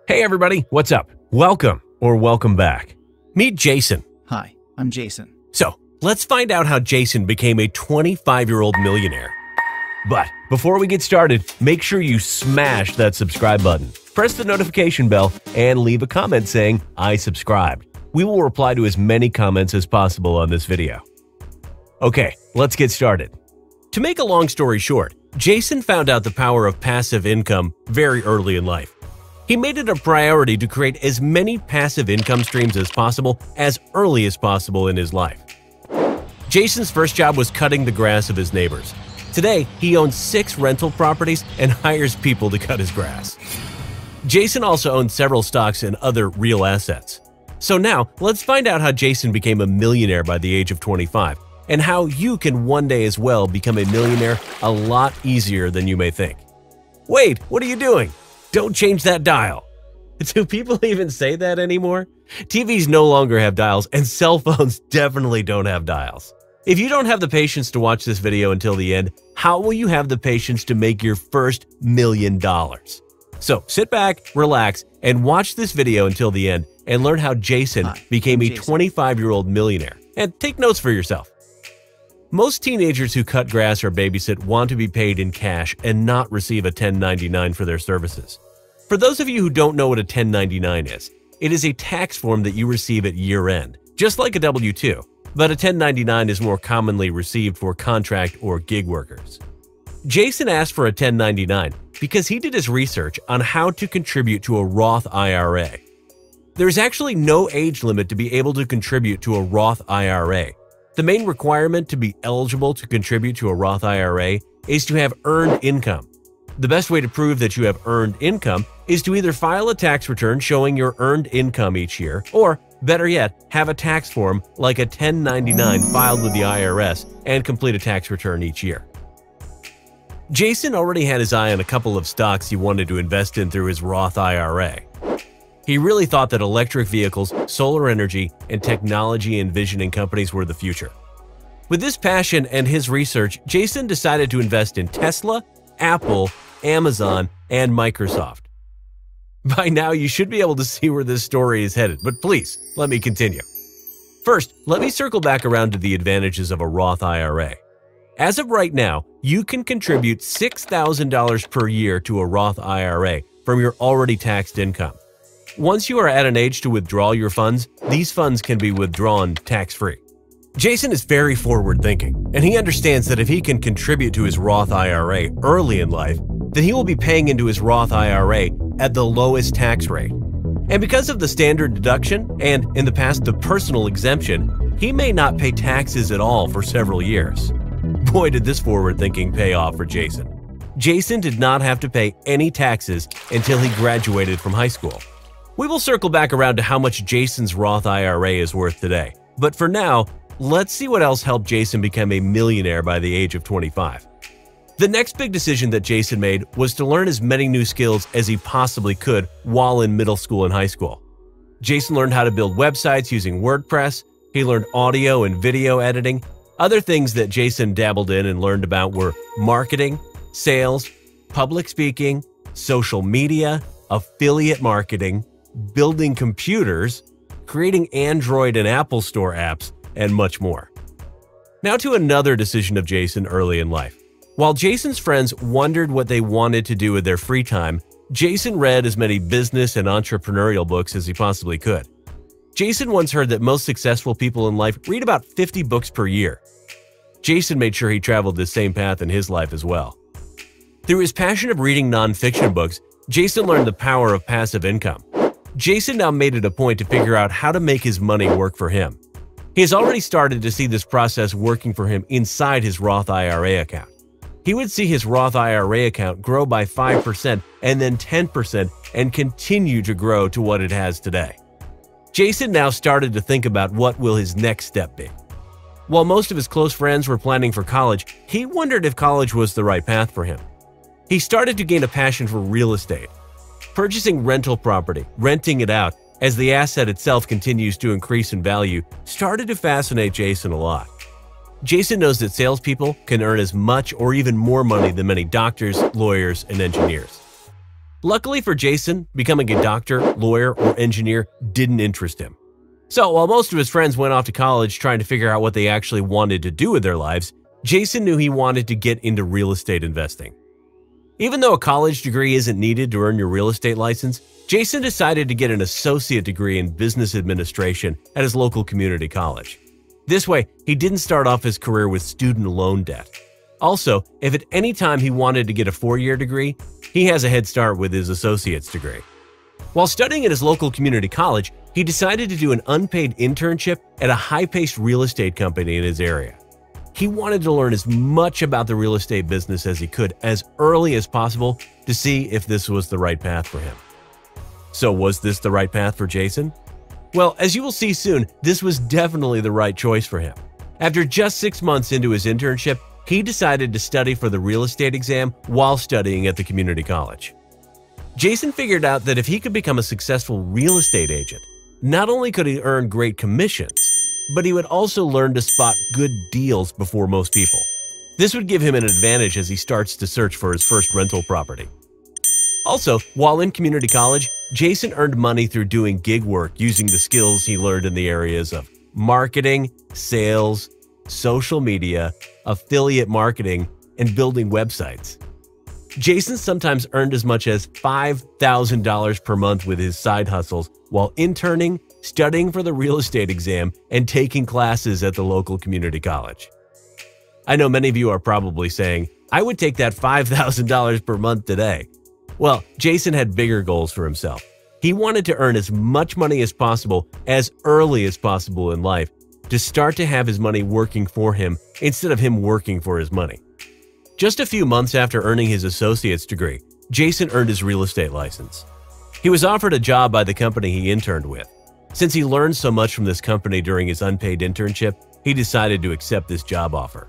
Hey everybody, what's up? Welcome or welcome back. Meet Jason. Hi, I'm Jason. So, let's find out how Jason became a 25-year-old millionaire. But before we get started, make sure you smash that subscribe button, press the notification bell, and leave a comment saying, I subscribed. We will reply to as many comments as possible on this video. Okay, let's get started. To make a long story short, Jason found out the power of passive income very early in life. He made it a priority to create as many passive income streams as possible as early as possible in his life. Jason's first job was cutting the grass of his neighbors. Today, he owns 6 rental properties and hires people to cut his grass. Jason also owns several stocks and other real assets. So now, let's find out how Jason became a millionaire by the age of 25, and how you can one day as well become a millionaire a lot easier than you may think. Wait, what are you doing? Don't change that dial. Do people even say that anymore? TVs no longer have dials, and cell phones definitely don't have dials. If you don't have the patience to watch this video until the end, how will you have the patience to make your first $1 million? So sit back, relax, and watch this video until the end and learn how Jason became a 25-year-old millionaire. And take notes for yourself. Most teenagers who cut grass or babysit want to be paid in cash and not receive a 1099 for their services. For those of you who don't know what a 1099 is, it is a tax form that you receive at year-end, just like a W-2, but a 1099 is more commonly received for contract or gig workers. Jason asked for a 1099 because he did his research on how to contribute to a Roth IRA. There is actually no age limit to be able to contribute to a Roth IRA. The main requirement to be eligible to contribute to a Roth IRA is to have earned income. The best way to prove that you have earned income is to either file a tax return showing your earned income each year, or, better yet, have a tax form like a 1099 filed with the IRS and complete a tax return each year. Jason already had his eye on a couple of stocks he wanted to invest in through his Roth IRA. He really thought that electric vehicles, solar energy, and technology envisioning companies were the future. With this passion and his research, Jason decided to invest in Tesla, Apple, Amazon, and Microsoft. By now, you should be able to see where this story is headed, but please, let me continue. First, let me circle back around to the advantages of a Roth IRA. As of right now, you can contribute $6,000 per year to a Roth IRA from your already taxed income. Once you are at an age to withdraw your funds, these funds can be withdrawn tax-free. Jason is very forward-thinking, and he understands that if he can contribute to his Roth IRA early in life, then he will be paying into his Roth IRA at the lowest tax rate. And because of the standard deduction, and in the past the personal exemption, he may not pay taxes at all for several years. Boy, did this forward-thinking pay off for Jason. Jason did not have to pay any taxes until he graduated from high school. We will circle back around to how much Jason's Roth IRA is worth today. But for now, let's see what else helped Jason become a millionaire by the age of 25. The next big decision that Jason made was to learn as many new skills as he possibly could while in middle school and high school. Jason learned how to build websites using WordPress. He learned audio and video editing. Other things that Jason dabbled in and learned about were marketing, sales, public speaking, social media, affiliate marketing, building computers, creating Android and Apple Store apps, and much more. Now to another decision of Jason early in life. While Jason's friends wondered what they wanted to do with their free time, Jason read as many business and entrepreneurial books as he possibly could. Jason once heard that most successful people in life read about 50 books per year. Jason made sure he traveled this same path in his life as well. Through his passion of reading nonfiction books, Jason learned the power of passive income. Jason now made it a point to figure out how to make his money work for him. He has already started to see this process working for him inside his Roth IRA account. He would see his Roth IRA account grow by 5% and then 10% and continue to grow to what it has today. Jason now started to think about what will his next step be. While most of his close friends were planning for college, he wondered if college was the right path for him. He started to gain a passion for real estate. Purchasing rental property, renting it out, as the asset itself continues to increase in value, started to fascinate Jason a lot. Jason knows that salespeople can earn as much or even more money than many doctors, lawyers, and engineers. Luckily for Jason, becoming a doctor, lawyer, or engineer didn't interest him. So while most of his friends went off to college trying to figure out what they actually wanted to do with their lives, Jason knew he wanted to get into real estate investing. Even though a college degree isn't needed to earn your real estate license, Jason decided to get an associate degree in business administration at his local community college. This way, he didn't start off his career with student loan debt. Also, if at any time he wanted to get a 4-year degree, he has a head start with his associate's degree. While studying at his local community college, he decided to do an unpaid internship at a high-paced real estate company in his area. He wanted to learn as much about the real estate business as he could as early as possible to see if this was the right path for him. So was this the right path for Jason? Well, as you will see soon, this was definitely the right choice for him. After just 6 months into his internship, he decided to study for the real estate exam while studying at the community college. Jason figured out that if he could become a successful real estate agent, not only could he earn great commissions, but he would also learn to spot good deals before most people. This would give him an advantage as he starts to search for his first rental property. Also, while in community college, Jason earned money through doing gig work using the skills he learned in the areas of marketing, sales, social media, affiliate marketing, and building websites. Jason sometimes earned as much as $5,000 per month with his side hustles while interning, studying for the real estate exam, and taking classes at the local community college. I know many of you are probably saying, I would take that $5,000 per month today. Well, Jason had bigger goals for himself. He wanted to earn as much money as possible as early as possible in life to start to have his money working for him instead of him working for his money. Just a few months after earning his associate's degree, Jason earned his real estate license. He was offered a job by the company he interned with. Since he learned so much from this company during his unpaid internship, he decided to accept this job offer.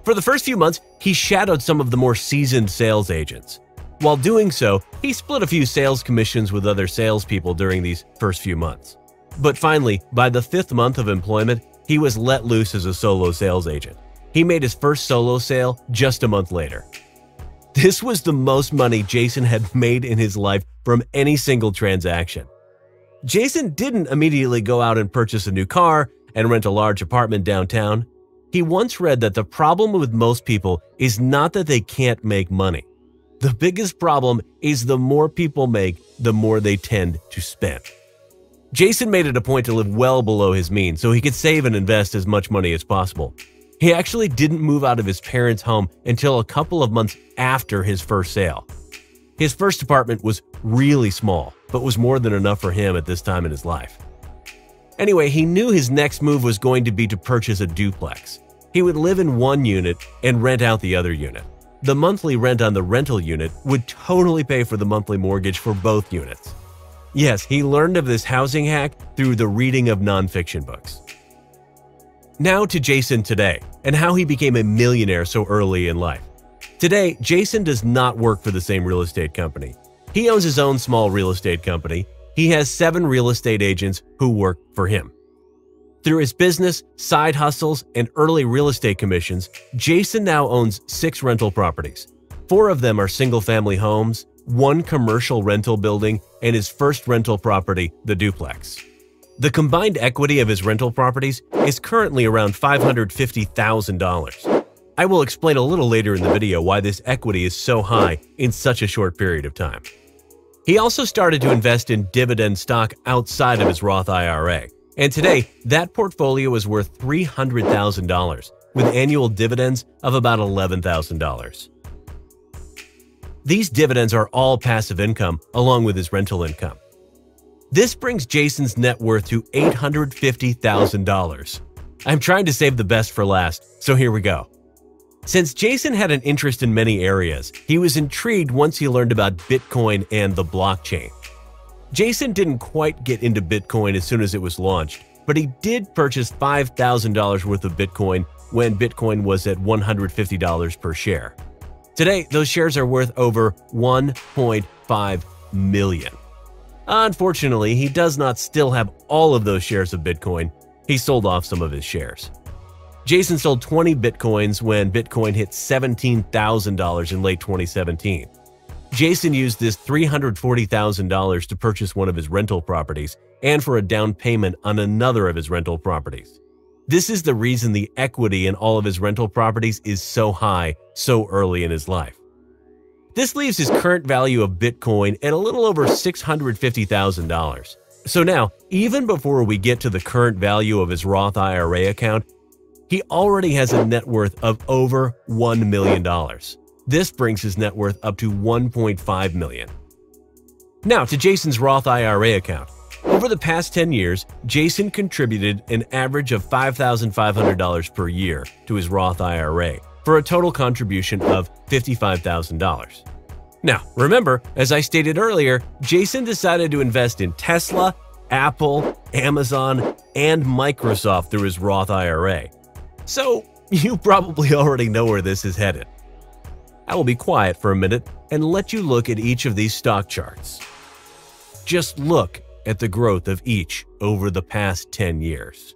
For the first few months, he shadowed some of the more seasoned sales agents. While doing so, he split a few sales commissions with other salespeople during these first few months. But finally, by the 5th month of employment, he was let loose as a solo sales agent. He made his first solo sale just a month later. This was the most money Jason had made in his life from any single transaction. Jason didn't immediately go out and purchase a new car and rent a large apartment downtown. He once read that the problem with most people is not that they can't make money. The biggest problem is the more people make, the more they tend to spend. Jason made it a point to live well below his means so he could save and invest as much money as possible. He actually didn't move out of his parents' home until a couple of months after his first sale. His first apartment was really small, but was more than enough for him at this time in his life. Anyway, he knew his next move was going to be to purchase a duplex. He would live in one unit and rent out the other unit. The monthly rent on the rental unit would totally pay for the monthly mortgage for both units. Yes, he learned of this housing hack through the reading of nonfiction books. Now to Jason today, and how he became a millionaire so early in life. Today, Jason does not work for the same real estate company. He owns his own small real estate company. He has 7 real estate agents who work for him. Through his business, side hustles, and early real estate commissions, Jason now owns 6 rental properties. 4 of them are single-family homes, 1 commercial rental building, and his first rental property, the duplex. The combined equity of his rental properties is currently around $550,000. I will explain a little later in the video why this equity is so high in such a short period of time. He also started to invest in dividend stock outside of his Roth IRA. And today, that portfolio is worth $300,000, with annual dividends of about $11,000. These dividends are all passive income, along with his rental income. This brings Jason's net worth to $850,000. I'm trying to save the best for last, so here we go. Since Jason had an interest in many areas, he was intrigued once he learned about Bitcoin and the blockchain. Jason didn't quite get into Bitcoin as soon as it was launched, but he did purchase $5,000 worth of Bitcoin when Bitcoin was at $150 per share. Today, those shares are worth over $1.5 million. Unfortunately, he does not still have all of those shares of Bitcoin. He sold off some of his shares. Jason sold 20 Bitcoins when Bitcoin hit $17,000 in late 2017. Jason used this $340,000 to purchase one of his rental properties and for a down payment on another of his rental properties. This is the reason the equity in all of his rental properties is so high so early in his life. This leaves his current value of Bitcoin at a little over $650,000. So now, even before we get to the current value of his Roth IRA account, he already has a net worth of over $1 million. This brings his net worth up to $1.5 million. Now to Jason's Roth IRA account. Over the past 10 years, Jason contributed an average of $5,500 per year to his Roth IRA for a total contribution of $55,000. Now, remember, as I stated earlier, Jason decided to invest in Tesla, Apple, Amazon, and Microsoft through his Roth IRA. So, you probably already know where this is headed. I will be quiet for a minute and let you look at each of these stock charts. Just look at the growth of each over the past 10 years.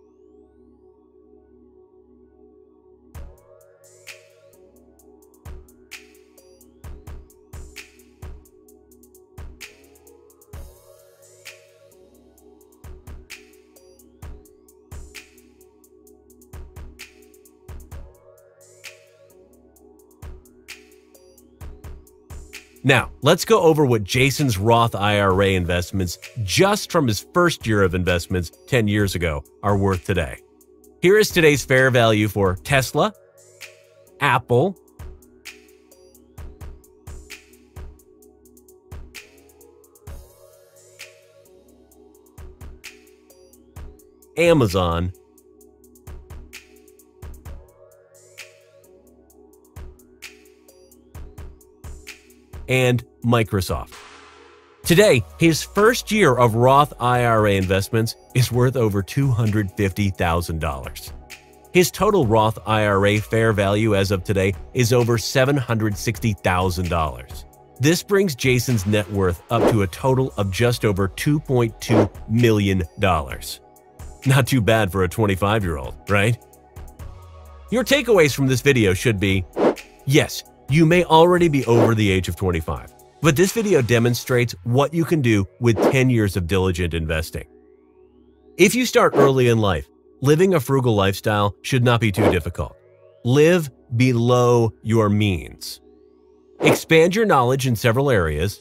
Now, let's go over what Jason's Roth IRA investments just from his first year of investments 10 years ago are worth today. Here is today's fair value for Tesla, Apple, Amazon, and Microsoft. Today, his first year of Roth IRA investments is worth over $250,000. His total Roth IRA fair value as of today is over $760,000. This brings Jason's net worth up to a total of just over $2.2 million. Not too bad for a 25-year-old, right? Your takeaways from this video should be, yes, you may already be over the age of 25, but this video demonstrates what you can do with 10 years of diligent investing. If you start early in life, living a frugal lifestyle should not be too difficult. Live below your means. Expand your knowledge in several areas.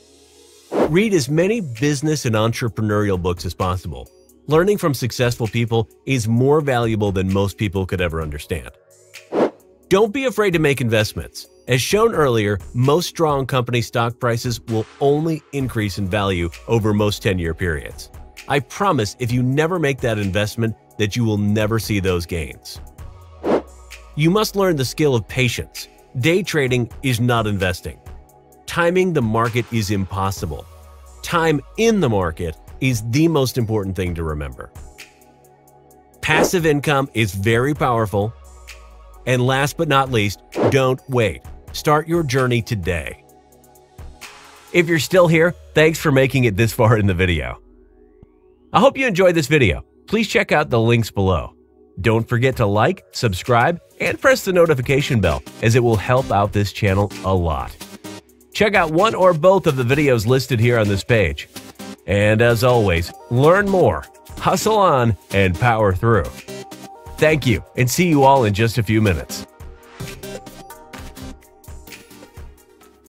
Read as many business and entrepreneurial books as possible. Learning from successful people is more valuable than most people could ever understand. Don't be afraid to make investments. As shown earlier, most strong company stock prices will only increase in value over most 10-year periods. I promise if you never make that investment that you will never see those gains. You must learn the skill of patience. Day trading is not investing. Timing the market is impossible. Time in the market is the most important thing to remember. Passive income is very powerful. And last but not least, don't wait. Start your journey today. If you're still here, thanks for making it this far in the video. I hope you enjoyed this video. Please check out the links below. Don't forget to like, subscribe, and press the notification bell, as it will help out this channel a lot. Check out one or both of the videos listed here on this page. And as always, learn more, hustle on, and power through. Thank you, and see you all in just a few minutes.